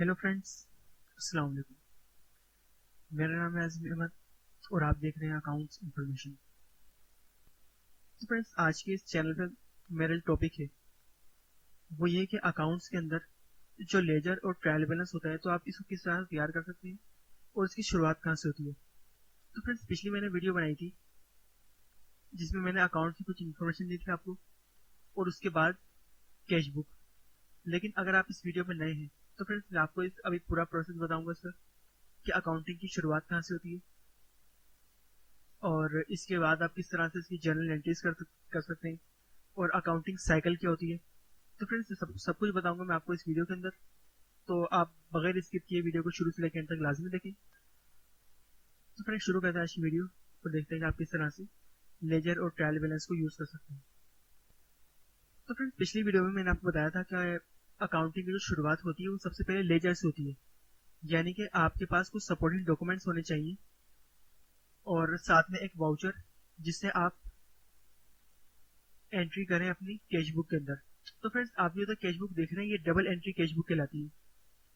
Hello friends, अस्सलाम वालेकुम। मेरा नाम है आज़म अहमद और आप देख रहे हैं अकाउंट्स इंफॉर्मेशन। तो फ्रेंड्स, आज के इस चैनल पे मेरा जो टॉपिक है वो ये है कि अकाउंट्स के अंदर जो लेजर और ट्रायल बैलेंस होता है तो आप इसको किस तरह से तैयार कर सकते हैं और इसकी शुरुआत कहाँ से होती है। तो फ्रेंड्स, पिछली मैंने वीडियो बनाई थी जिसमें मैंने अकाउंट की कुछ इन्फॉर्मेशन दी थी आपको और उसके बाद कैश बुक। लेकिन अगर आप इस वीडियो में नए हैं तो फ्रेंड्स, मैं आपको अभी पूरा प्रोसेस बताऊंगा सर कि अकाउंटिंग की शुरुआत कहाँ से होती है और इसके बाद आप किस तरह से इसकी जर्नल एंट्रीज कर सकते हैं और अकाउंटिंग साइकिल क्या होती है। तो फ्रेंड्स, सब कुछ बताऊंगा मैं आपको इस वीडियो के अंदर, तो आप बगैर स्किप किए वीडियो को शुरू से लेकर एंड तक लाजमी देखें। तो फ्रेंड्स, शुरू करते हैं आज की वीडियो और देखते हैं कि आप किस तरह से लेजर और ट्रायल बैलेंस को यूज कर सकते हैं। तो फ्रेंड्स, पिछली वीडियो में मैंने आपको बताया था कि अकाउंटिंग की जो शुरुआत होती है वो सबसे पहले लेजर से होती है, यानी कि आपके पास कुछ सपोर्टिंग डॉक्यूमेंट्स होने चाहिए और साथ में एक वाउचर जिससे आप एंट्री करें अपनी कैश बुक के अंदर। तो फ्रेंड्स, आप जो कैश बुक देख रहे हैं ये डबल एंट्री कैश बुक कहलाती है,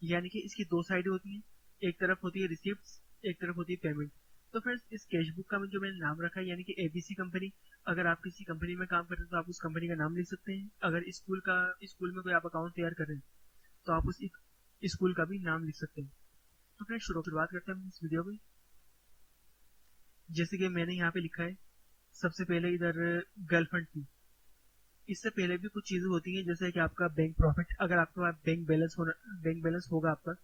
यानी कि इसकी दो साइड होती है। एक तरफ होती है रिसिप्ट्स, एक तरफ होती है पेमेंट। तो फ्रेंड्स, इस कैश बुक का जो मैंने नाम रखा है यानी कि एबीसी कंपनी। अगर आप किसी कंपनी में काम करते हैं तो आप उस कंपनी का नाम लिख सकते हैं। अगर स्कूल में कोई आप अकाउंट तैयार कर रहे हैं तो आप उस स्कूल का भी नाम लिख सकते हैं। तो फ्रेंड्स, शुरुआत करते हैं इस वीडियो में। जैसे कि मैंने यहाँ पे लिखा है सबसे पहले इधर गर्लफ्रेंड की। इससे पहले भी कुछ चीजें होती हैं जैसे कि आपका बैंक प्रॉफिट। अगर आपका बैंक बैलेंस होगा आपका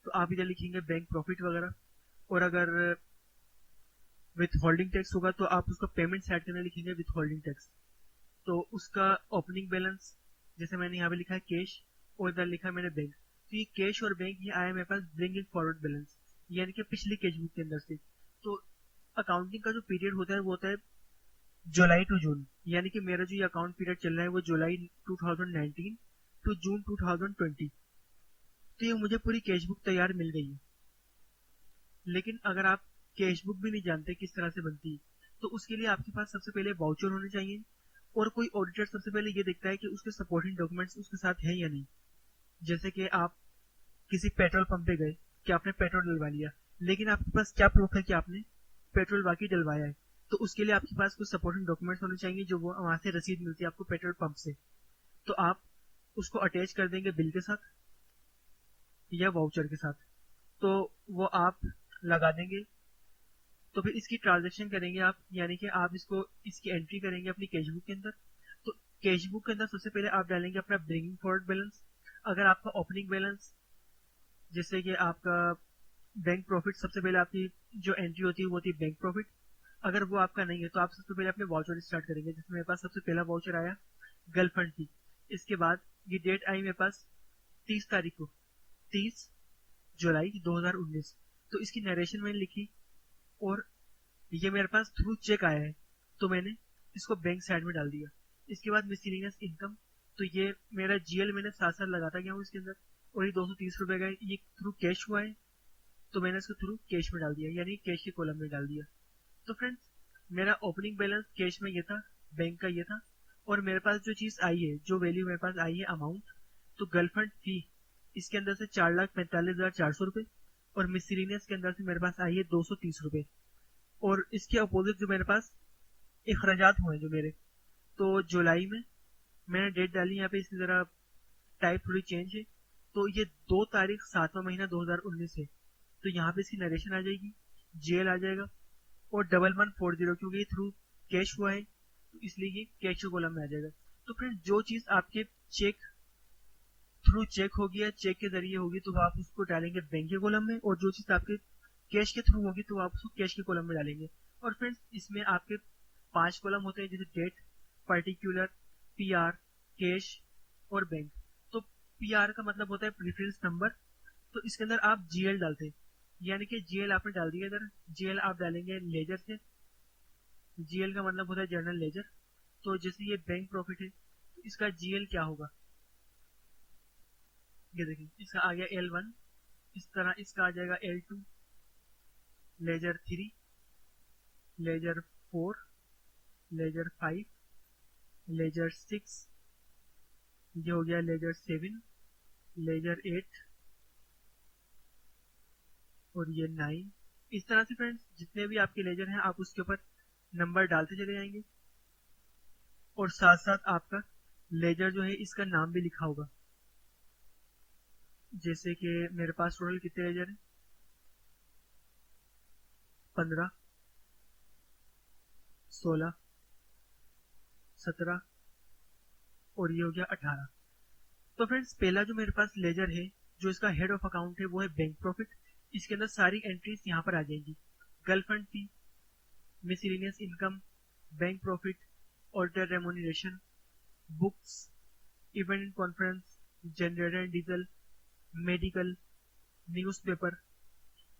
तो आप इधर लिखेंगे बैंक प्रॉफिट वगैरह। और अगर विथ होल्डिंग टैक्स होगा तो आप उसका पेमेंट साइड करने लिखेंगे विथ होल्डिंग टैक्स। तो उसका ओपनिंग बैलेंस जैसे मैंने यहाँ पे लिखा है कैश और इधर लिखा है मैंने बैंक। तो ये कैश और बैंक ये आया मेरे पास ब्रिंगिंग फॉरवर्ड बैलेंस, यानी कि पिछली कैश बुक के अंदर से। तो अकाउंटिंग का जो पीरियड होता है वो होता है जुलाई टू जून, यानी कि मेरा जो ये अकाउंट पीरियड चल रहा है वो जुलाई 2019 टू जून 2020। तो ये मुझे पूरी कैश बुक तैयार मिल गई है। लेकिन अगर आप कैश बुक भी नहीं जानते किस तरह से बनती है तो उसके लिए आपके पास सबसे पहले वाउचर होने चाहिए। और कोई ऑडिटर सबसे पहले ये देखता है कि उसके सपोर्टिंग डॉक्यूमेंट्स उसके साथ है या नहीं। जैसे कि आप किसी पेट्रोल पंप पे गए कि आपने पेट्रोल डलवा लिया, लेकिन आपके पास क्या प्रूफ है कि आपने पेट्रोल वाकई डलवाया है। तो उसके लिए आपके पास कुछ सपोर्टिंग डॉक्यूमेंट्स होने चाहिए जो वो वहां से रसीद मिलती है आपको पेट्रोल पंप से। तो आप उसको अटैच कर देंगे बिल के साथ या वाउचर के साथ। तो वो आप लगा देंगे। तो फिर इसकी ट्रांजेक्शन करेंगे आप, यानी कि आप इसकी एंट्री करेंगे अपनी कैश बुक के अंदर। तो कैश बुक के अंदर सबसे पहले आप डालेंगे अपना ब्रिंगिंग फॉरवर्ड बैलेंस। अगर आपका ओपनिंग बैलेंस जैसे कि आपका बैंक प्रॉफिट, सबसे पहले आपकी जो एंट्री होती है वो होती है बैंक प्रॉफिट। अगर वो आपका नहीं है तो आप सबसे पहले अपने वाउचर स्टार्ट करेंगे। जैसे मेरे पास सबसे पहला वाउचर आया गर्लफ्रेंड की। इसके बाद ये डेट आई मेरे पास 30 तारीख को, 30 जुलाई 2019। तो इसकी नरेशन मैंने लिखी और ये मेरे पास थ्रू चेक आया है तो मैंने इसको बैंक साइड में डाल दिया। इसके बाद मिसलिनियस इनकम, तो ये मेरा जीएल मैंने साथ साथ लगाता गया हूँ इसके अंदर। और ये 230 रुपए का ये थ्रू कैश हुआ है तो मैंने इसको थ्रू कैश में डाल दिया, यानी कैश के कॉलम में डाल दिया। तो फ्रेंड्स, मेरा ओपनिंग बैलेंस कैश में ये था, बैंक का ये था। और मेरे पास जो चीज आई है, जो वैल्यू मेरे पास आई है अमाउंट, तो गर्लफ्रेंड फी इसके अंदर से 4,45,400 रुपए और मिसलिनियस के अंदर से मेरे पास आई है 230 रुपए। और इसके अपोजिट जो मेरे पास अखराजात हुए जो मेरे, तो जुलाई में मैंने डेट डाली यहाँ पे, इसकी जरा टाइप थोड़ी चेंज है। तो ये 2 तारीख 7वां महीना 2019 है। तो यहाँ पे इसकी नरेशन आ जाएगी, जेल आ जाएगा और 1140 क्योंकि ये थ्रू कैश हुआ है तो इसलिए ये कैश के कॉलम में आ जाएगा। तो फ्रेंड, जो चीज आपके चेक थ्रू चेक होगी या चेक के जरिए होगी तो आप उसको डालेंगे बैंक के कॉलम में, और जो चीज आपके कैश के थ्रू होगी तो आप उसको कैश के कॉलम में डालेंगे। और फ्रेंड्स, इसमें आपके 5 कॉलम होते हैं जैसे डेट, पर्टिकुलर, पीआर, कैश और बैंक। तो पीआर का मतलब होता है प्रेफरेंस नंबर। तो इसके अंदर आप जीएल डालते हैं, यानी कि जीएल आपने डाल दिया इधर। जीएल आप डालेंगे लेजर से। जीएल का मतलब होता है जर्नल लेजर। तो जैसे ये बैंक प्रॉफिट है तो इसका जीएल क्या होगा, ये देखिए इसका आ गया L1। इस तरह इसका आ जाएगा L2, laser 3, laser 4, laser 5, laser 6, ये हो गया लेजर 7, लेजर 8, और ये 9। इस तरह से फ्रेंड्स जितने भी आपके लेजर हैं आप उसके ऊपर नंबर डालते चले जाएंगे और साथ साथ आपका लेजर जो है इसका नाम भी लिखा होगा। जैसे कि मेरे पास टोटल कितने लेजर हैं, 15, 16, 17 और ये हो गया 18। तो फ्रेंड्स पहला जो मेरे पास लेजर है जो इसका हेड ऑफ अकाउंट है वो है बैंक प्रॉफिट। इसके अंदर सारी एंट्रीज यहाँ पर आ जाएंगी, girl fund fee, miscellaneous income, bank profit, auditor remuneration, books, event and conference, generator and diesel, medical, newspaper,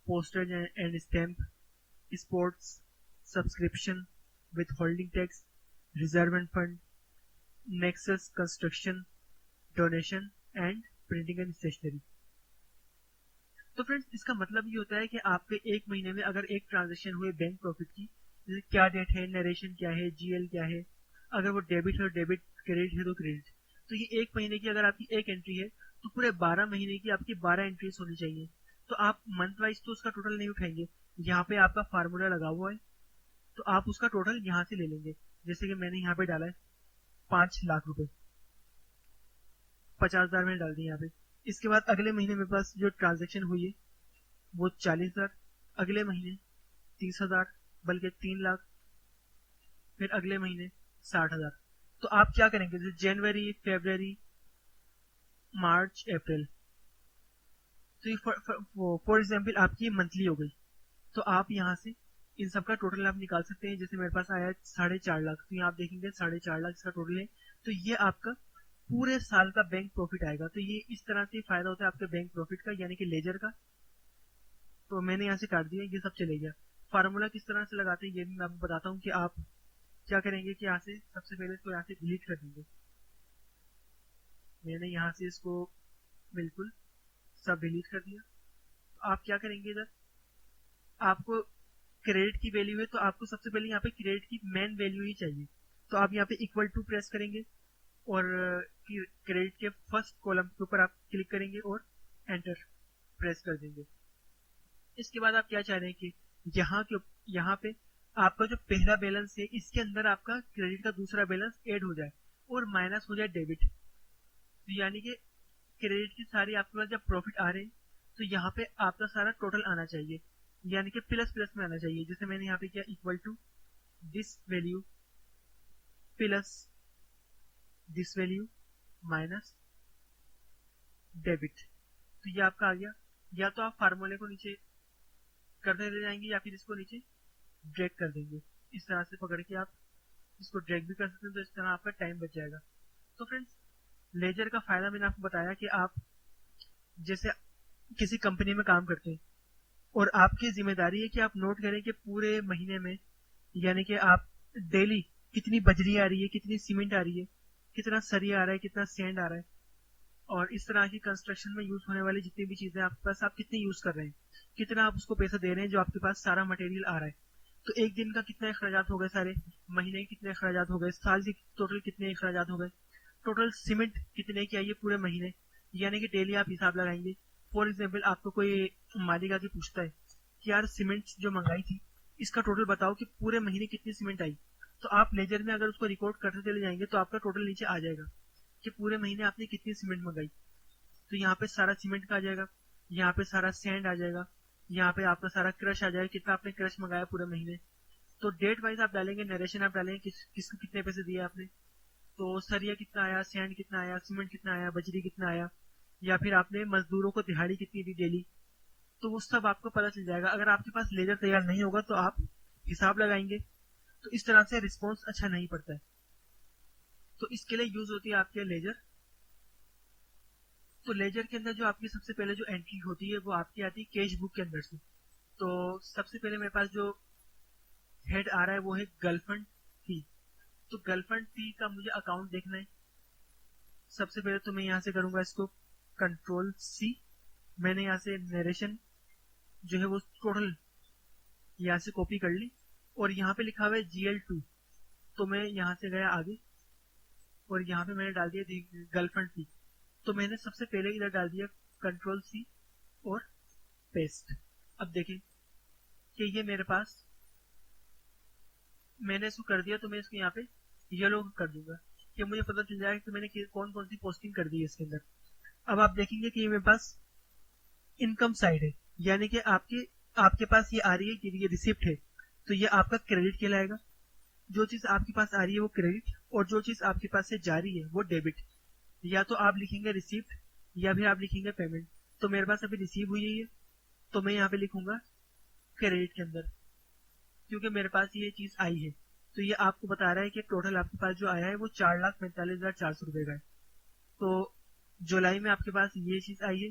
posters and stamp, sports, subscription, withholding tax, reserve and fund, nexus construction, donation and printing and stationery. तो friends इसका मतलब ये होता है कि आपके एक महीने में अगर एक ट्रांजेक्शन हुए बैंक प्रॉफिट की, जैसे क्या डेट है, नरेशन क्या है, जीएल क्या है, अगर वो डेबिट है तो डेबिट, क्रेडिट है तो क्रेडिट, तो ये एक महीने की अगर आपकी एक एंट्री है तो पूरे 12 महीने की आपकी 12 एंट्रीज होनी चाहिए। तो आप मंथ वाइज तो उसका टोटल नहीं उठाएंगे, यहाँ पे आपका फार्मूला लगा हुआ है तो आप उसका टोटल यहाँ से ले लेंगे। जैसे कि मैंने यहाँ पे डाला है 5 लाख रुपए, 50,000 मैंने डाल दिए यहाँ पे। इसके बाद अगले महीने मेरे पास जो ट्रांजेक्शन हुई है वो 40,000, अगले महीने 30,000, बल्कि 3 लाख, फिर अगले महीने 60,000। तो आप क्या करेंगे, जैसे जनवरी, फरवरी, मार्च, अप्रैल, तो ये फॉर एग्जाम्पल आपकी मंथली हो गई, तो आप यहाँ से इन सब का टोटल आप निकाल सकते हैं। जैसे मेरे पास आया 4.5 लाख, तो यहाँ आप देखेंगे 4.5 लाख इसका टोटल है, तो ये आपका पूरे साल का बैंक प्रॉफिट आएगा। तो ये इस तरह से फायदा होता है आपके बैंक प्रॉफिट का, यानी कि लेजर का। तो मैंने यहाँ से काट दिया, ये सब चले गया। फार्मूला किस तरह से लगाते हैं ये भी मैं आपको बताता हूँ कि आप क्या करेंगे कि यहाँ से सबसे पहले इसको यहाँ से डिलीट कर देंगे। मैंने यहाँ से इसको बिल्कुल सब डिलीट कर दिया। तो आप क्या करेंगे, इधर आपको क्रेडिट की वैल्यू है तो आपको सबसे पहले यहाँ पे क्रेडिट की मेन वैल्यू ही चाहिए। तो आप यहाँ पे इक्वल टू प्रेस करेंगे और क्रेडिट के फर्स्ट कॉलम के ऊपर आप क्लिक करेंगे और एंटर प्रेस कर देंगे। इसके बाद आप क्या चाह रहे हैं कि यहाँ पे आपका जो पहला बैलेंस है इसके अंदर आपका क्रेडिट का दूसरा बैलेंस ऐड हो जाए और माइनस हो जाए डेबिट। तो यानी कि क्रेडिट की सारी आपके पास जब प्रॉफिट आ रहे हैं तो यहाँ पे आपका सारा टोटल आना चाहिए, यानी कि प्लस प्लस में आना चाहिए। जैसे मैंने यहाँ पे किया equal to this value plus this value minus debit, तो ये आपका आ गया। या तो आप फार्मूले को नीचे करते ले जाएंगे या फिर इसको नीचे ड्रैग कर देंगे। इस तरह से पकड़ के आप इसको ड्रैग भी कर सकते हैं, तो इस तरह आपका टाइम बच जाएगा। तो फ्रेंड्स लेजर का फायदा मैंने आपको बताया कि आप जैसे किसी कंपनी में काम करते हैं और आपकी जिम्मेदारी है कि आप नोट करें कि पूरे महीने में, यानी कि आप डेली कितनी बजरी आ रही है, कितनी सीमेंट आ रही है, कितना सरिया आ रहा है, कितना सैंड आ रहा है, और इस तरह की कंस्ट्रक्शन में यूज होने वाली जितनी भी चीजें आपके पास आप कितनी यूज कर रहे हैं, कितना आप उसको पैसा दे रहे हैं जो आपके पास सारा मटेरियल आ रहा है। तो एक दिन का कितने अखराजात हो गए, सारे महीने के कितने अखराजात हो गए, साल के टोटल कितने अखराजात हो गए, टोटल सीमेंट कितने की आई है पूरे महीने, यानी कि डेली आप हिसाब लगाएंगे। फॉर एग्जाम्पल आपको कोई मालिक आके पूछता है कि यार सीमेंट जो मंगाई थी इसका टोटल बताओ कि पूरे महीने कितनी सीमेंट आई, तो आप लेजर में अगर उसको रिकॉर्ड करते चले जाएंगे तो आपका टोटल नीचे आ जाएगा कि पूरे महीने आपने कितनी सीमेंट मंगाई। तो यहाँ पे सारा सीमेंट का आ जाएगा, यहाँ पे सारा सैंड आ जाएगा, यहाँ पे आपका सारा क्रश आ जाएगा, कितना आपने क्रश मंगाया पूरे महीने। तो डेट वाइज आप डालेंगे, नरेशन आप डालेंगे किसको कितने पैसे दिए आपने, तो सरिया कितना आया, सैंड कितना आया, सीमेंट कितना आया, बजरी कितना आया, या फिर आपने मजदूरों को दिहाड़ी कितनी दी डेली, तो वो सब आपको पता चल जाएगा। अगर आपके पास लेजर तैयार नहीं होगा तो आप हिसाब लगाएंगे, तो इस तरह से रिस्पॉन्स अच्छा नहीं पड़ता है। तो इसके लिए यूज होती है आपके लेजर। तो लेजर के अंदर जो आपकी सबसे पहले जो एंट्री होती है वो आपकी आती है कैश बुक के अंदर से। तो सबसे पहले मेरे पास जो हेड आ रहा है वो है गर्लफ्रेंड फी। तो गर्लफ्रेंड फी का मुझे अकाउंट देखना है। सबसे पहले तो मैं यहाँ से करूंगा इसको कंट्रोल सी। मैंने यहाँ से नरेशन जो है वो टोटल यहाँ से कॉपी कर ली और यहाँ पे लिखा हुआ है GL2, तो मैं यहाँ से गया आगे और यहाँ पे मैंने डाल दिया गर्लफ्रेंड फी। तो मैंने सबसे पहले इधर डाल दिया कंट्रोल सी और पेस्ट। अब देखें कि ये मेरे पास, मैंने इसको कर दिया तो मैं इसको यहाँ पे येलो कर दूंगा कि मुझे पता चल जाएगा कि मैंने कौन कौन सी पोस्टिंग कर दी है इसके अंदर। अब आप देखेंगे कि ये मेरे पास इनकम साइड है, यानी कि आपके आपके पास ये आ रही है कि ये रिसिप्ट है, तो ये आपका क्रेडिट कहलाएगा। जो चीज आपके पास आ रही है वो क्रेडिट, और जो चीज आपके पास से जा रही है वो डेबिट। या तो आप लिखेंगे रिसिप्ट या फिर आप लिखेंगे पेमेंट। तो मेरे पास अभी रिसीव हुई है, तो मैं यहाँ पे लिखूंगा क्रेडिट के अंदर, क्योंकि मेरे पास ये चीज आई है। तो ये आपको बता रहा है कि टोटल आपके पास जो आया है वो 4,45,400 रुपए का है। तो जुलाई में आपके पास ये चीज आई है,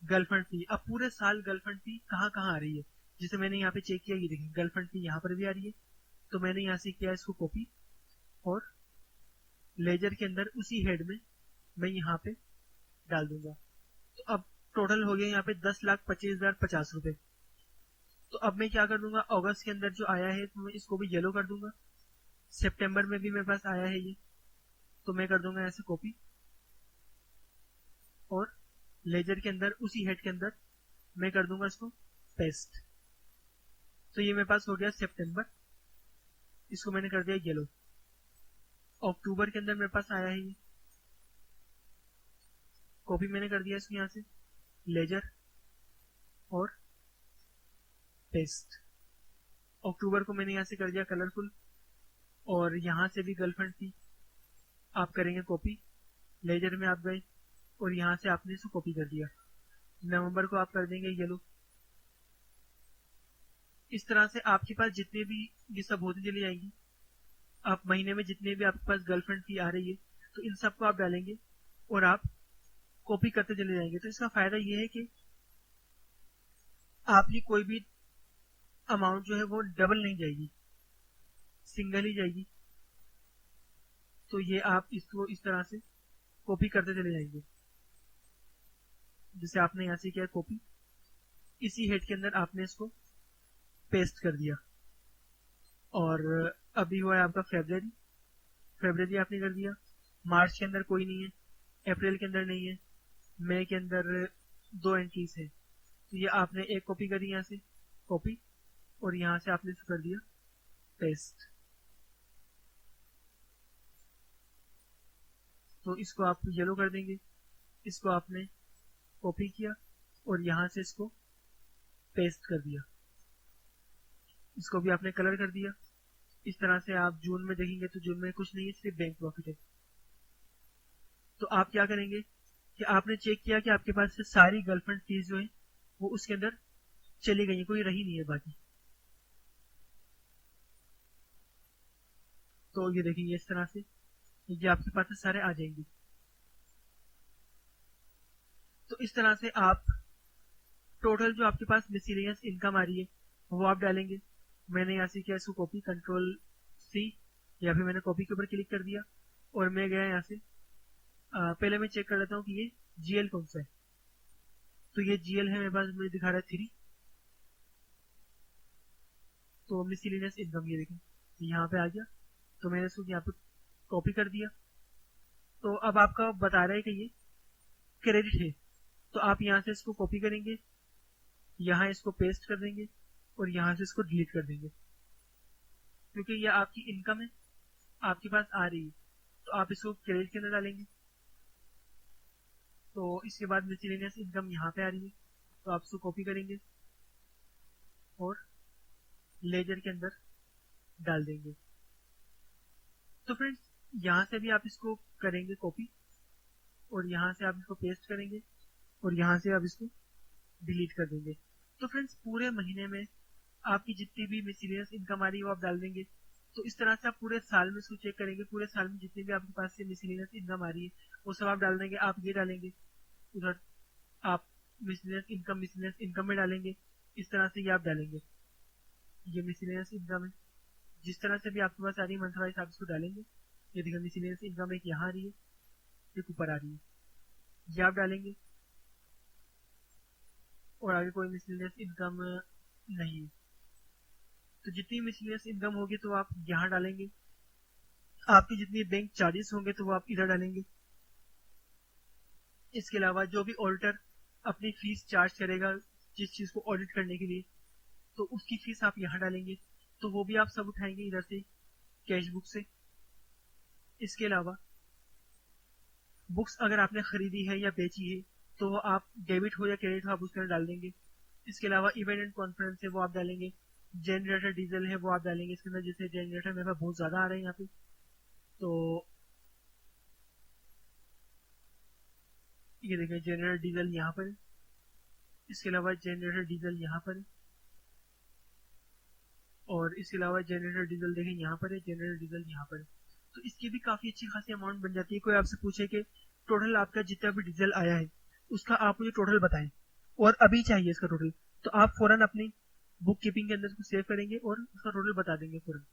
गर्लफ्रेंड फी। अब पूरे साल गर्लफ्रेंड फी कहाँ कहाँ आ रही है, जिसे मैंने यहाँ पे चेक किया, ये देखिए गर्लफ्रेंड फी यहाँ पर भी आ रही है। तो मैंने यहाँ से किया इसको कॉपी, और लेजर के अंदर उसी हेड में मैं यहाँ पे डाल दूंगा। तो अब टोटल हो गया यहाँ पे 10,25,050 रुपए। तो अब मैं क्या कर दूंगा, अगस्त के अंदर जो आया है तो मैं इसको भी येलो कर दूंगा। सितंबर में भी मेरे पास आया है ये, तो मैं कर दूंगा ऐसे कॉपी, और लेजर के अंदर उसी हेड के अंदर मैं कर दूंगा इसको पेस्ट। तो ये मेरे पास हो गया सितंबर, इसको मैंने कर दिया येलो। अक्टूबर के अंदर मेरे पास आया है ये, कॉपी मैंने कर दिया इसको यहाँ से, लेजर और पेस्ट। अक्टूबर को मैंने यहाँ से कर दिया कलरफुल, और यहाँ से भी गर्लफ्रेंड थी, आप करेंगे कॉपी, लेजर में आप गए और यहाँ से आपने इसको कॉपी कर दिया। नवंबर को आप कर देंगे येलो। इस तरह से आपके पास जितने भी ये सब होती चली जाएंगी, आप महीने में जितने भी आपके पास गर्लफ्रेंड फी आ रही है तो इन सबको आप डालेंगे और आप कॉपी करते चले जाएंगे। तो इसका फायदा ये है कि आपकी कोई भी अमाउंट जो है वो डबल नहीं जाएगी, सिंगल ही जाएगी। तो ये आप इसको इस तरह से कॉपी करते चले जाएंगे, जैसे आपने यहाँ से किया कॉपी, इसी हेड के अंदर आपने इसको पेस्ट कर दिया। और अभी हुआ है आपका फेब्रवरी, फेब्रवरी आपने कर दिया। मार्च के अंदर कोई नहीं है, अप्रैल के अंदर नहीं है, मई के अंदर 2 एंट्रीज है। तो ये आपने एक कॉपी करी यहाँ से कॉपी, और यहाँ से आपने इसको कर दिया पेस्ट। तो इसको आप येलो कर देंगे, इसको आपने कॉपी किया और यहाँ से इसको पेस्ट कर दिया, इसको भी आपने कलर कर दिया। इस तरह से आप जून में देखेंगे तो जून में कुछ नहीं है, सिर्फ बैंक प्रॉफिट है। तो आप क्या करेंगे कि आपने चेक किया कि आपके पास से सारी गर्लफ्रेंड फीस जो है वो उसके अंदर चली गई है, कोई रही नहीं है बाकी। तो ये देखेंगे इस तरह से, ये आपके पास से सारे आ जाएंगे। तो इस तरह से आप टोटल जो आपके पास मिसलेनियस इनकम आ रही है वो आप डालेंगे। मैंने यहाँ से किया इसको कॉपी, कंट्रोल सी, या फिर मैंने कॉपी के ऊपर क्लिक कर दिया और मैं गया यहाँ से। पहले मैं चेक कर लेता हूँ कि ये जीएल कौन सा है। तो ये जीएल है मेरे पास, मुझे दिखा रहा है 3। तो मिसलेनियस इनकम ये देखें यहाँ पे आ गया, तो मैंने इसको यहाँ पे कॉपी कर दिया। तो अब आपका बता रहा है कि ये क्रेडिट है, तो आप यहाँ से इसको कॉपी करेंगे, यहाँ इसको पेस्ट कर देंगे और यहाँ से इसको डिलीट कर देंगे, क्योंकि ये आपकी इनकम है, आपके पास आ रही है। तो आप इसको क्रेडिट के अंदर डालेंगे। तो इसके बाद मिसलेनियस इनकम यहाँ पे आ रही है, तो आप इसको कॉपी करेंगे और लेजर के अंदर डाल देंगे। तो फ्रेंड्स यहाँ से भी आप इसको करेंगे कॉपी, और यहाँ से आप इसको पेस्ट करेंगे और यहाँ से आप इसको डिलीट कर देंगे। तो फ्रेंड्स पूरे महीने में आपकी जितनी भी मिसलेनियस इनकम आ रही है वो आप डाल देंगे। तो इस तरह से आप पूरे साल में इसको चेक करेंगे, पूरे साल में जितनी भी आपके पास से मिसलेनियस इनकम आ रही है वो सब आप डाल देंगे। आप ये डालेंगे, उधर आप मिसलेनियस इनकम में डालेंगे, इस तरह से ये आप डालेंगे। ये मिसलेनियस इनकम है, जिस तरह से भी आपके पास आ रही है मंथ वाइज आप इसको डालेंगे। ये देखिए मिसलेनियस इनकम एक यहाँ आ रही है, एक ऊपर आ रही है, ये आप डालेंगे। और आगे कोई मिसलेनियस इनकम नहीं है। तो जितनी मिसलेनियस इनकम होगी तो आप यहाँ डालेंगे। आपकी जितनी बैंक चार्जेस होंगे तो वो आप इधर डालेंगे। इसके अलावा जो भी ऑडिटर अपनी फीस चार्ज करेगा जिस चीज़ को ऑडिट करने के लिए, तो उसकी फीस आप यहाँ डालेंगे, तो वो भी आप सब उठाएंगे इधर से कैश बुक से। इसके अलावा बुक्स अगर आपने खरीदी है या बेची है तो वो आप डेबिट हो या क्रेडिट हो आप उसके अंदर डाल देंगे। इसके अलावा इवेंट एंड कॉन्फ्रेंस है वो आप डालेंगे। जनरेटर डीजल है वो आप डालेंगे इसके अंदर, जैसे जनरेटर मेरे पास बहुत ज़्यादा आ रहे हैं यहाँ पे, तो ये देखिए जनरेटर डीजल यहाँ पर है। इसके अलावा जनरेटर डीजल यहाँ पर है, और इसके अलावा जनरेटर डीजल देखें यहाँ पर है, जनरेटर डीजल यहाँ पर है। तो इसकी भी काफ़ी अच्छी खासी अमाउंट बन जाती है। कोई आपसे पूछे कि टोटल आपका जितना भी डीजल आया है उसका आप मुझे टोटल बताएं और अभी चाहिए इसका टोटल, तो आप फौरन अपनी बुक कीपिंग के अंदर उसको सेव करेंगे और उसका टोटल बता देंगे फौरन।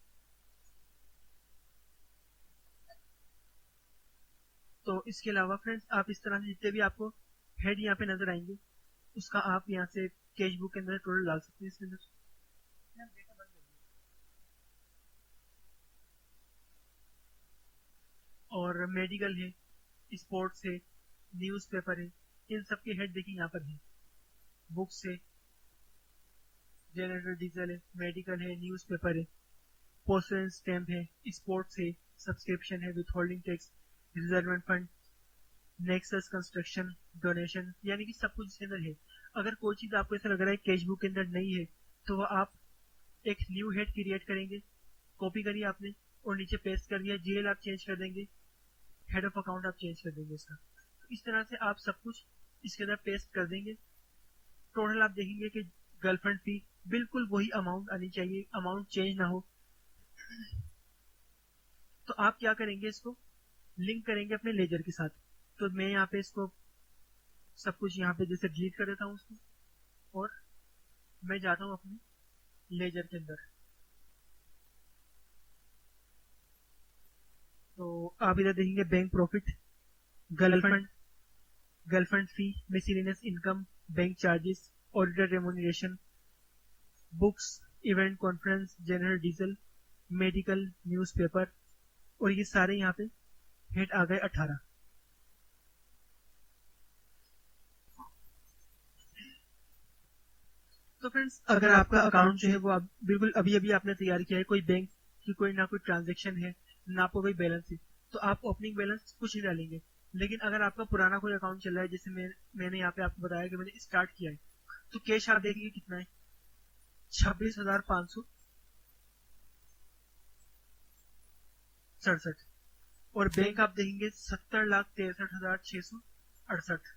तो इसके अलावा फ्रेंड्स आप इस तरह से जितने भी आपको हेड यहाँ पे नजर आएंगे उसका आप यहाँ से कैश बुक के अंदर टोटल डाल सकते हैं इसके अंदर। और मेडिकल है, स्पोर्ट्स है, न्यूज़पेपर है, इन सब के हेड देखिए यहाँ पर है। बुक्स है, जनरेटर डीजल है, मेडिकल है, न्यूज़पेपर है, पोस्टल स्टैम्प है, स्पोर्ट्स है, सब्सक्रिप्शन है, withholding tax, reserve and fund, nexus construction, donation, यानी कि सब कुछ इसके अंदर है। अगर कोई चीज़ आपको ऐसा लग रहा है कैश बुक के अंदर नहीं है तो वह आप एक न्यू हेड क्रिएट करेंगे, कॉपी करिए आपने और नीचे पेस्ट कर दिया, जीएल आप चेंज कर देंगे, हेड ऑफ अकाउंट आप चेंज कर देंगे इसका। तो इस तरह से आप सब कुछ इसके अंदर पेस्ट कर देंगे। टोटल आप देखेंगे कि गर्लफ्रेंड फी बिल्कुल वही अमाउंट आनी चाहिए, अमाउंट चेंज ना हो। तो आप क्या करेंगे, इसको लिंक करेंगे अपने लेजर के साथ। तो मैं यहाँ पे इसको सब कुछ यहाँ पे जैसे डिलीट कर देता हूँ उसको, और मैं जाता हूँ अपने लेजर के अंदर। तो आप इधर देखेंगे bank profit, girlfriend, girlfriend fee, miscellaneous income, bank charges, auditor remuneration, books, event conference, general diesel, medical, newspaper, और ये सारे यहाँ पे हेड आ गए 18। तो फ्रेंड्स अगर आपका अकाउंट जो है वो आप बिल्कुल अभी अभी आपने तैयार किया है, कोई बैंक की कोई ना कोई ट्रांजेक्शन है ना आपको कोई बैलेंस है, तो आप ओपनिंग बैलेंस कुछ नहीं डालेंगे। लेकिन अगर आपका पुराना कोई अकाउंट चल रहा है, जैसे मैंने यहाँ पे आपको बताया कि मैंने स्टार्ट किया है, तो कैश आप देखेंगे कितना है, 26,567, और बैंक आप देखेंगे 70,63,668।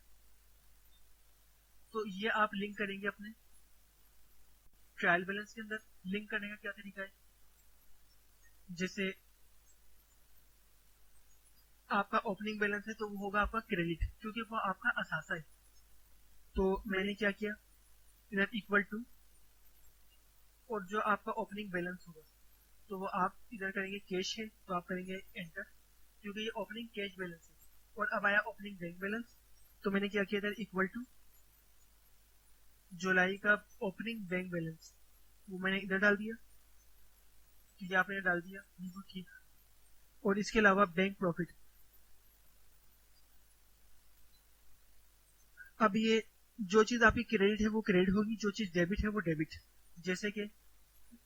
तो ये आप लिंक करेंगे अपने ट्रायल बैलेंस के अंदर। लिंक करने का क्या तरीका है, जैसे आपका ओपनिंग बैलेंस है तो वो होगा आपका क्रेडिट, क्योंकि वो आपका असासा है। तो मैंने क्या किया, इधर इक्वल टू, और जो आपका ओपनिंग बैलेंस होगा तो वो आप इधर करेंगे कैश है तो आप करेंगे एंटर, क्योंकि ये ओपनिंग कैश बैलेंस है। और अब आया ओपनिंग बैंक बैलेंस, तो मैंने क्या किया, इधर इक्वल टू जुलाई का ओपनिंग बैंक बैलेंस, वो मैंने इधर डाल दिया। ठीक है, आपने डाल दिया, बिल्कुल ठीक। और इसके अलावा बैंक प्रॉफिट, अब ये जो चीज आपकी क्रेडिट है वो क्रेडिट होगी, जो चीज डेबिट है वो डेबिट। जैसे कि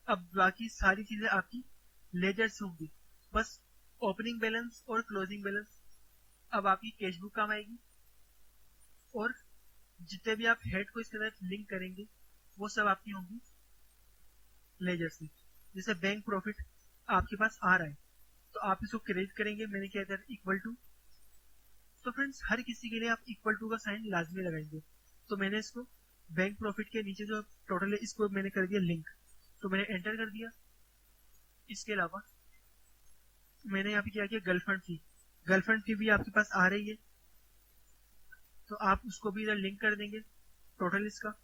अब बाकी सारी चीजें आपकी लेजर से होंगी, बस ओपनिंग बैलेंस और क्लोजिंग बैलेंस अब आपकी कैश बुक काम आएगी, और जितने भी आप हेड को इसके अंदर लिंक करेंगे वो सब आपकी होंगी लेजर से। जैसे बैंक प्रॉफिट आपके पास आ रहा है तो आप इसको क्रेडिट करेंगे, मैंने क्या इधर इक्वल टू। तो फ्रेंड्स हर किसी के लिए आप इक्वल टू का साइन लाजमी लगाएंगे। तो मैंने इसको बैंक प्रॉफिट के नीचे जो टोटल है इसको मैंने कर दिया लिंक, तो मैंने एंटर कर दिया। इसके अलावा मैंने यहाँ पे क्या किया, गर्लफ्रेंड फी, गर्लफ्रेंड फी भी आपके पास आ रही है तो आप उसको भी इधर लिंक कर देंगे, टोटल इसका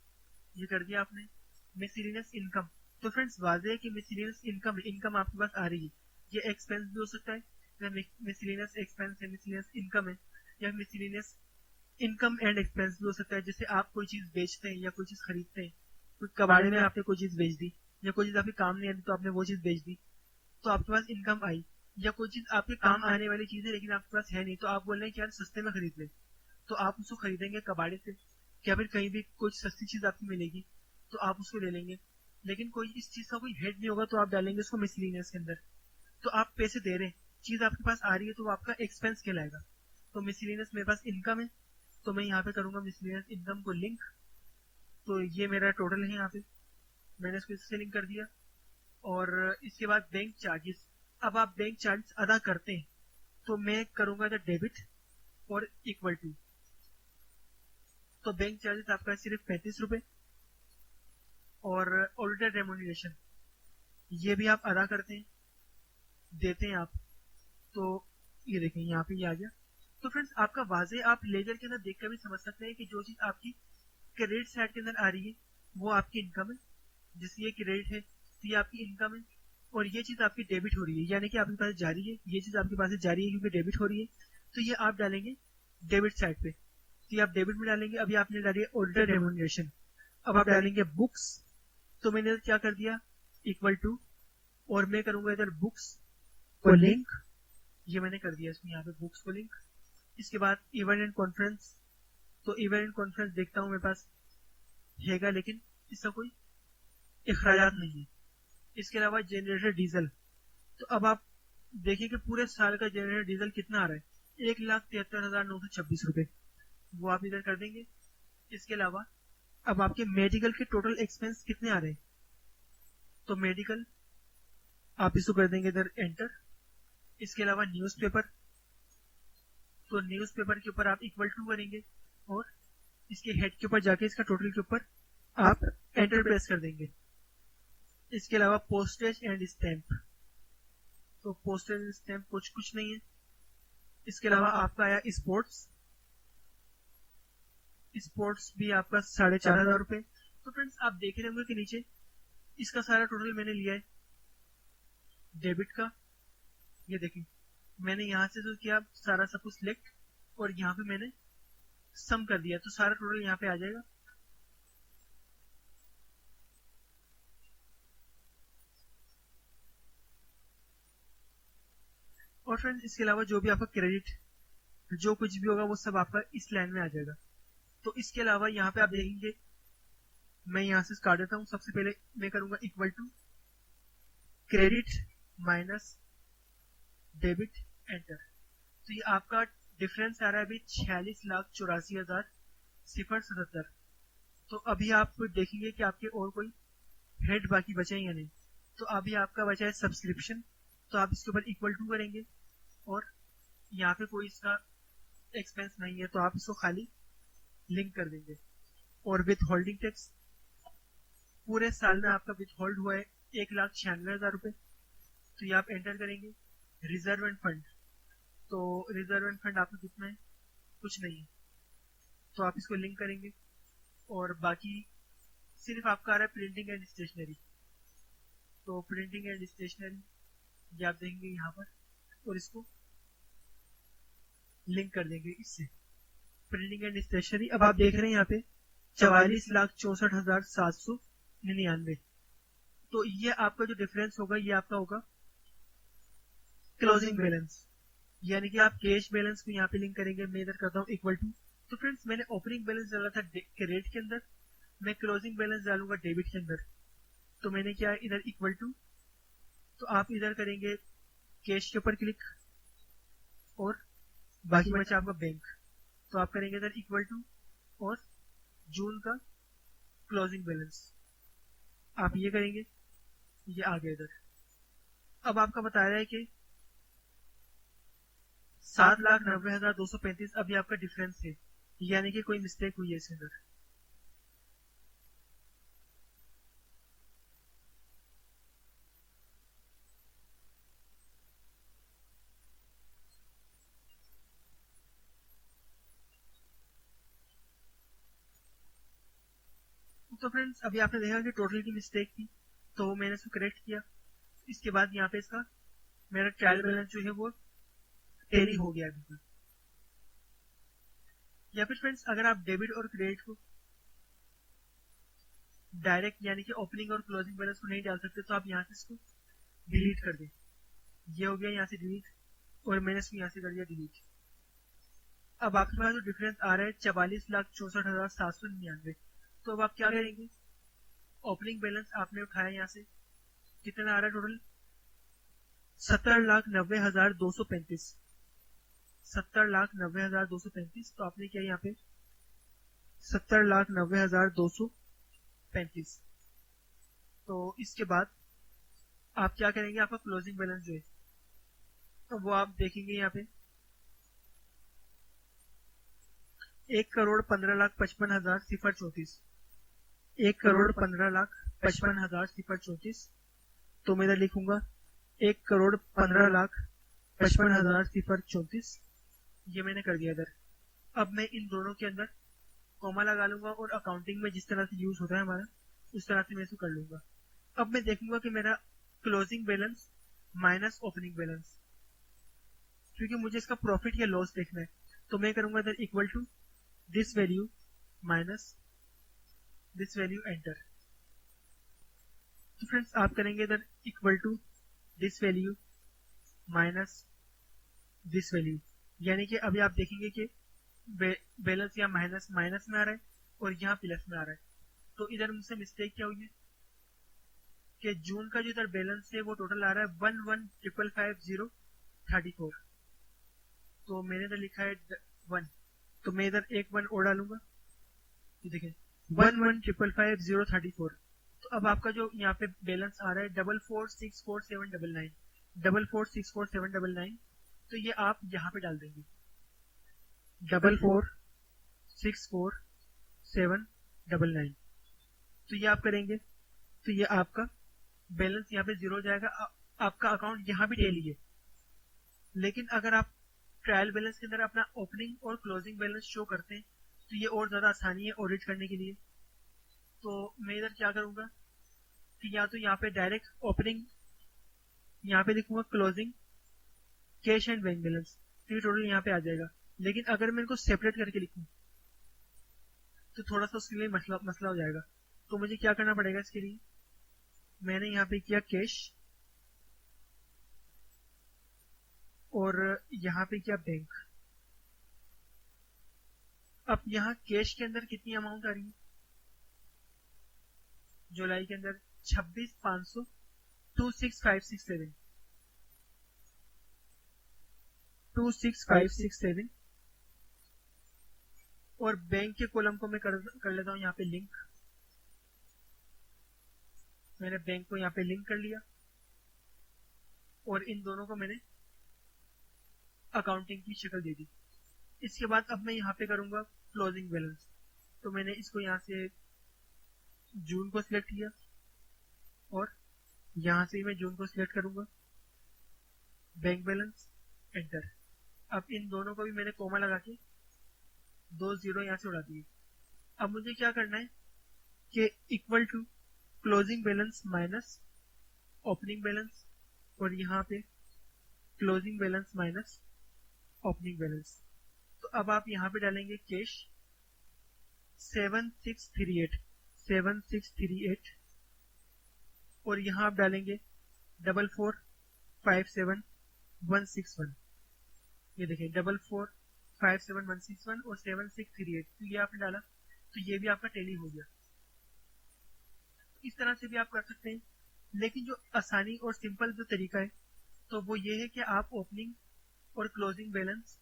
ये कर दिया आपने। मिसलेनियस इनकम, तो फ्रेंड्स वाजे है कि मिसलेनियस इनकम इनकम आपके पास आ रही है, ये एक्सपेंस भी हो सकता है, या मिसलेनियस एक्सपेंस है, मिसलेनियस इनकम है, या मिसलेनियस इनकम एंड एक्सपेंस भी हो सकता है। जैसे आप कोई चीज बेचते हैं या कोई चीज खरीदते हैं, कोई कबाड़े में आपने कोई चीज बेच दी, या कोई चीज आपके काम नहीं आती तो आपने वो चीज बेच दी, तो आपके पास इनकम आई। या कोई चीज आपके काम आने वाली चीज है लेकिन आपके पास है नहीं, तो आप बोल रहे हैं कि यार सस्ते में खरीद ले, तो आप उसको खरीदेंगे कबाड़े से, या फिर कहीं भी कुछ सस्ती चीज आपको मिलेगी तो आप उसको ले लेंगे, लेकिन कोई इस चीज का कोई हेड नहीं होगा तो आप डालेंगे उसको मिसलिनियस के अंदर। तो आप पैसे दे रहे हैं, चीज आपके पास आ रही है तो वो आपका एक्सपेंस कहलाएगा। तो मिसलिनियस मेरे पास इनकम है, तो मैं यहाँ पे करूंगा मिसलिनियस इनकम को लिंक। तो ये मेरा टोटल है, यहाँ पे मैंने इसको इससे लिंक कर दिया। और इसके बाद बैंक चार्जेस, अब आप बैंक चार्जेस अदा करते हैं तो मैं करूंगा द डेबिट और इक्वल टू। तो बैंक चार्जेस आपका सिर्फ 35 रुपए, और ऑडिटर रेम्यूनरेशन ये भी आप अदा करते हैं, देते हैं आप। तो ये देखें यहाँ पे ये आ गया। तो फ्रेंड्स आपका वाजे आप लेजर के अंदर देखकर भी समझ सकते हैं कि जो चीज आपकी क्रेडिट साइड के अंदर आ रही है वो आपकी इनकम है, जैसे ये क्रेडिट है तो ये आपकी इनकम है, और ये चीज आपकी डेबिट हो रही है यानी कि आपके पास जा रही है, ये चीज आपके पास जा रही है क्योंकि डेबिट हो रही है, तो ये आप डालेंगे डेबिट साइड पे। तो ये आप डेबिट में डालेंगे। अभी आपने डाली है ऑडिटर रेम्यूनरेशन, अब आप डालेंगे बुक्स। तो मैंने इधर क्या कर दिया, इक्वल टू, और मैं करूंगा इधर बुक्स को लिंक, ये मैंने कर दिया इसमें यहाँ पे बुक्स को लिंक। इसके बाद इवेंट एंड कॉन्फ्रेंस, तो इवेंट एंड कॉन्फ्रेंस देखता हूँ मेरे पास हैगा, लेकिन इसका कोई अखराजात नहीं है। इसके अलावा जनरेटर डीजल, तो अब आप देखिए कि पूरे साल का जनरेटर डीजल कितना आ रहा है, 1,73,926 रुपए, वो आप इधर कर देंगे। इसके अलावा अब आपके मेडिकल के टोटल एक्सपेंस कितने आ रहे हैं, तो मेडिकल आप इसको कर देंगे इधर एंटर। इसके अलावा न्यूज़पेपर, तो न्यूज़पेपर के ऊपर आप इक्वल टू करेंगे और इसके हेड के ऊपर जाके इसका टोटल के ऊपर आप एंटर प्रेस कर देंगे। इसके अलावा पोस्टेज एंड स्टैंप, तो पोस्टेज एंड स्टैंप कुछ नहीं है। इसके अलावा आपका आया स्पोर्ट्स, स्पोर्ट्स भी आपका 4,500 रुपए। तो फ्रेंड्स आप देख रहे होंगे कि नीचे इसका सारा टोटल मैंने लिया है डेबिट का। ये देखिए मैंने यहाँ से जो किया सारा सब कुछ सिलेक्ट, और यहाँ पे मैंने सम कर दिया, तो सारा टोटल यहाँ पे आ जाएगा। और फ्रेंड्स इसके अलावा जो भी आपका क्रेडिट जो कुछ भी होगा वो सब आपका इस लाइन में आ जाएगा। तो इसके अलावा यहाँ पे आप देखेंगे, मैं यहाँ से काट देता हूँ। सबसे पहले मैं करूंगा equal to credit minus debit enter. तो ये आपका डिफरेंस आ रहा है अभी 46,84,077। तो अभी आप देखेंगे कि आपके और कोई हेड बाकी बचे या नहीं। तो अभी आपका बचा है सब्सक्रिप्शन, तो आप इसके ऊपर इक्वल टू करेंगे, और यहाँ पे कोई इसका एक्सपेंस नहीं है तो आप इसको खाली लिंक कर देंगे। और विथ होल्डिंग टैक्स पूरे साल में आपका विथ होल्ड हुआ है 1,96,000 रुपए, तो ये आप एंटर करेंगे। रिजर्व एंड फंड, तो रिजर्व एंड फंड आपका कितना है, कुछ नहीं है, तो आप इसको लिंक करेंगे। और बाकी सिर्फ आपका आ रहा है प्रिंटिंग एंड स्टेशनरी, तो प्रिंटिंग एंड स्टेशनरी ये आप देंगे यहाँ पर, और इसको लिंक कर देंगे इससे प्रिंटिंग एंड स्टेशनरी। अब आप देख रहे हैं यहाँ पे 44,64,799। तो ये आपका जो डिफरेंस होगा ये आपका होगा क्लोजिंग बैलेंस, यानी कि आप कैश बैलेंस को यहाँ पे लिंक करेंगे। मैं इधर करता हूँ इक्वल टू। तो फ्रेंड्स मैंने ओपनिंग बैलेंस डाला था क्रेडिट के अंदर, मैं क्लोजिंग बैलेंस डालूंगा डेबिट के अंदर। तो मैंने क्या इधर इक्वल टू, तो आप इधर करेंगे कैश के ऊपर क्लिक, और बाकी बचा आपका बैंक, तो आप करेंगे इधर इक्वल टू और जून का क्लोजिंग बैलेंस आप ये करेंगे, ये आ गया इधर। अब आपका बता रहा है कि 7,90,235 अभी आपका डिफरेंस है, यानी कि कोई मिस्टेक हुई है इसके अंदर। तो फ्रेंड्स अभी आपने देखा कि टोटल की मिस्टेक थी, तो मैंने इसको करेक्ट किया। इसके बाद यहाँ पे इसका मेरा ट्रायल बैलेंस जो है वो टेली हो गया बिल्कुल। या फिर फ्रेंड्स अगर आप डेबिट और क्रेडिट को डायरेक्ट यानी कि ओपनिंग और क्लोजिंग बैलेंस को नहीं डाल सकते, तो आप यहाँ से इसको डिलीट कर दें। ये हो गया यहाँ से डिलीट, और मैंने इसको यहाँ से कर दिया डिलीट। अब आपके पास जो डिफरेंस आ रहा है 44,64,799, तो अब आप क्या करेंगे, ओपनिंग बैलेंस आपने उठाया यहाँ से, कितना आ रहा है टोटल, 70,90,235, 70,90,235। तो आपने किया यहाँ पे 70,90,235। तो इसके बाद आप क्या करेंगे, आपका क्लोजिंग बैलेंस जो है तो वो आप देखेंगे यहाँ पे 1,15,55,034, 1,15,55,034। तो मैं इधर लिखूंगा 1,15,55,034, ये मैंने कर दिया इधर। अब मैं इन दोनों के अंदर कॉमा लगा लूंगा और अकाउंटिंग में जिस तरह से यूज होता है हमारा उस तरह से मैं इसको कर लूंगा। अब मैं देखूंगा कि मेरा closing balance minus opening balance, क्योंकि मुझे इसका प्रॉफिट या लॉस देखना है, तो मैं करूंगा इधर equal to this value minus this value, enter. तो फ्रेंड्स आप करेंगे इधर equal to this value minus this value, यानी कि अभी आप देखेंगे कि बैलेंस यहाँ माइनस माइनस में आ रहा है और यहाँ प्लस में आ रहा है। तो इधर मुझसे मिस्टेक क्या हुई है कि जून का जो इधर बैलेंस है वो टोटल आ रहा है 11,555,034, तो मैंने इधर लिखा है 1, तो मैं इधर एक 1 और डालूंगा, ये देखें 11,555,034। तो अब आपका जो यहाँ पे बैलेंस आ रहा है 44,64,799, 44,64,799, तो ये आप यहाँ पे डाल देंगे 44,64,799। तो ये आप करेंगे तो ये आपका बैलेंस यहाँ पे जीरो हो जाएगा। आपका अकाउंट यहाँ भी टेली है, लेकिन अगर आप ट्रायल बैलेंस के अंदर अपना ओपनिंग और क्लोजिंग बैलेंस शो करते हैं तो ये और ज्यादा आसानी है ऑडिट करने के लिए। तो मैं इधर क्या करूंगा कि या तो यहाँ पे डायरेक्ट ओपनिंग यहाँ पे लिखूंगा closing cash and bank balance, तो ये टोटल यहाँ पे आ जाएगा। लेकिन अगर मैं इनको सेपरेट करके लिखूं तो थोड़ा सा उसके लिए मसला हो जाएगा। तो मुझे क्या करना पड़ेगा, इसके लिए मैंने यहाँ पे किया कैश और यहाँ पे किया बैंक। अब यहाँ कैश के अंदर कितनी अमाउंट आ रही है, जुलाई के अंदर 26,500, 26,567, 26,567। और बैंक के कॉलम को मैं कर लेता हूँ यहाँ पे लिंक, मैंने बैंक को यहाँ पे लिंक कर लिया और इन दोनों को मैंने अकाउंटिंग की शक्ल दे दी। इसके बाद अब मैं यहाँ पे करूंगा क्लोजिंग बैलेंस, तो मैंने इसको यहाँ से जून को सिलेक्ट किया और यहाँ से मैं जून को सिलेक्ट करूंगा, बैंक बैलेंस, एंटर। अब इन दोनों को भी मैंने कोमा लगा के 2 जीरो यहाँ से उड़ा दिए। अब मुझे क्या करना है कि equal to closing balance minus opening balance और यहाँ पे closing balance minus opening balance. तो अब आप यहाँ पे डालेंगे कैश 7638 और यहाँ आप डालेंगे 44,57,161, ये देखिए 44,57,161 और 7638, तो ये आपने डाला तो ये भी आपका टैली हो गया। इस तरह से भी आप कर सकते हैं, लेकिन जो आसानी और सिंपल जो तरीका है तो वो ये है कि आप ओपनिंग और क्लोजिंग बैलेंस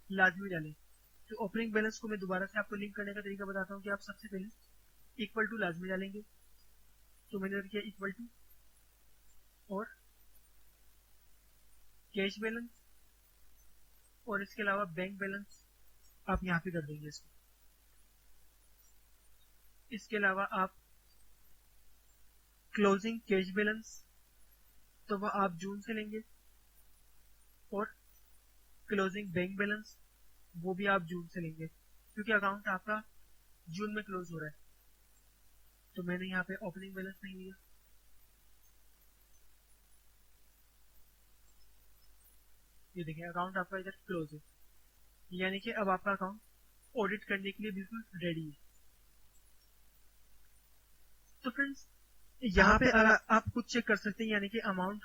लाजमी डालें। तो ओपनिंग बैलेंस को मैं दोबारा से आपको लिंक करने का तरीका बताता हूँ कि आप सबसे पहले इक्वल टू लाजमी डालेंगे, तो मैंने किया इक्वल टू और कैश बैलेंस और इसके अलावा बैंक बैलेंस आप यहाँ पे कर देंगे इसको। इसके अलावा आप क्लोजिंग कैश बैलेंस तो वह आप जून से लेंगे और क्लोजिंग बैंक बैलेंस वो भी आप जून से लेंगे, क्योंकि अकाउंट आपका जून में क्लोज हो रहा है। तो मैंने यहाँ पे ओपनिंग बैलेंस नहीं लिया, ये देखिए अकाउंट आपका इधर क्लोज है, यानी कि अब आपका अकाउंट ऑडिट करने के लिए बिल्कुल रेडी है। तो फ्रेंड्स यहाँ पे अगर आप खुद चेक कर सकते हैं, यानी कि अमाउंट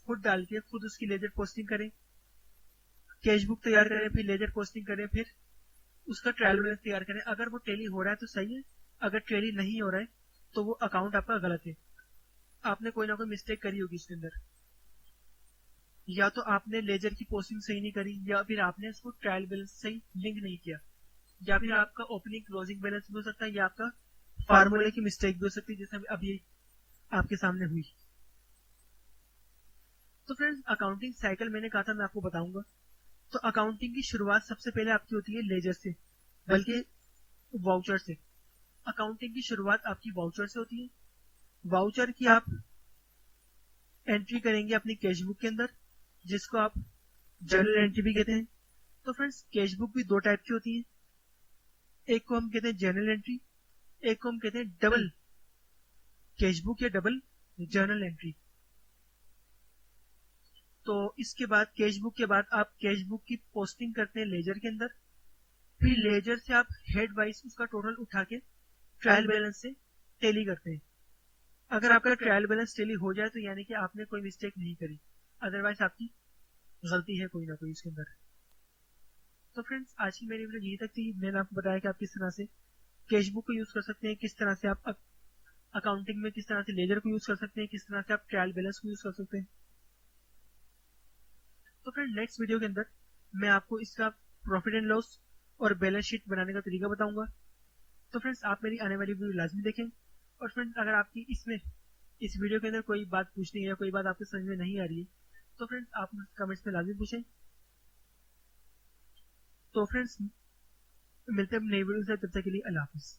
खुद डाल के खुद उसकी लेजर पोस्टिंग करें कैश बुक तैयार करें, फिर लेजर पोस्टिंग करें, फिर उसका ट्रायल बैलेंस तैयार करें। अगर वो टैली हो रहा है तो सही है, अगर टैली नहीं हो रहा है तो वो अकाउंट आपका गलत है, आपने कोई ना कोई मिस्टेक करी होगी इसके अंदर। या तो आपने लेजर की पोस्टिंग सही नहीं करी, या फिर आपने इसको ट्रायल बैलेंस सही लिंक नहीं किया, या फिर आपका ओपनिंग क्लोजिंग बैलेंस भी हो सकता है, या आपका फार्मूले की मिस्टेक भी हो सकती है, जैसे अभी आपके सामने हुई। तो फ्रेंड्स, अकाउंटिंग साइकिल मैंने कहा था मैं आपको बताऊंगा। तो अकाउंटिंग की शुरुआत सबसे पहले आपकी होती है लेजर से, बल्कि वाउचर से। अकाउंटिंग की शुरुआत आपकी वाउचर से होती है। वाउचर की आप एंट्री करेंगे अपनी कैश बुक के अंदर, जिसको आप जर्नल एंट्री भी कहते हैं। तो फ्रेंड्स, कैश बुक भी दो टाइप की होती है, एक को हम कहते हैं जर्नल एंट्री, एक को हम कहते हैं डबल कैश बुक या डबल जर्नल एंट्री। तो इसके बाद कैश बुक के बाद आप कैश बुक की पोस्टिंग करते हैं लेजर के अंदर, फिर लेजर से आप हेड वाइज उसका टोटल उठा के ट्रायल बैलेंस से टैली करते हैं। अगर आपका ट्रायल बैलेंस टैली हो जाए तो यानी कि आपने कोई मिस्टेक नहीं करी, अदरवाइज आपकी गलती है कोई ना कोई इसके अंदर। तो फ्रेंड्स, आज की मेरी वीडियो यही तक थी। मैंने आपको बताया कि आप किस तरह से कैश बुक को यूज कर सकते हैं, किस तरह से आप अकाउंटिंग में किस तरह से लेजर को यूज कर सकते हैं, किस तरह से आप ट्रायल बैलेंस को यूज कर सकते हैं। तो फ्रेंड, नेक्स्ट वीडियो के अंदर मैं आपको इसका प्रॉफिट एंड लॉस और बैलेंस शीट बनाने का तरीका बताऊंगा। तो फ्रेंड्स, आप मेरी आने वाली वीडियो लाजमी देखें। और फ्रेंड्स, अगर आपकी इस वीडियो के अंदर कोई बात पूछनी है या कोई बात आपको समझ में नहीं आ रही है, तो फ्रेंड्स आप कमेंट्स में लाजमी पूछें। तो फ्रेंड्स, मिलते हैं नई वीडियो से, तब तक के लिए अल्लाह हाफिज।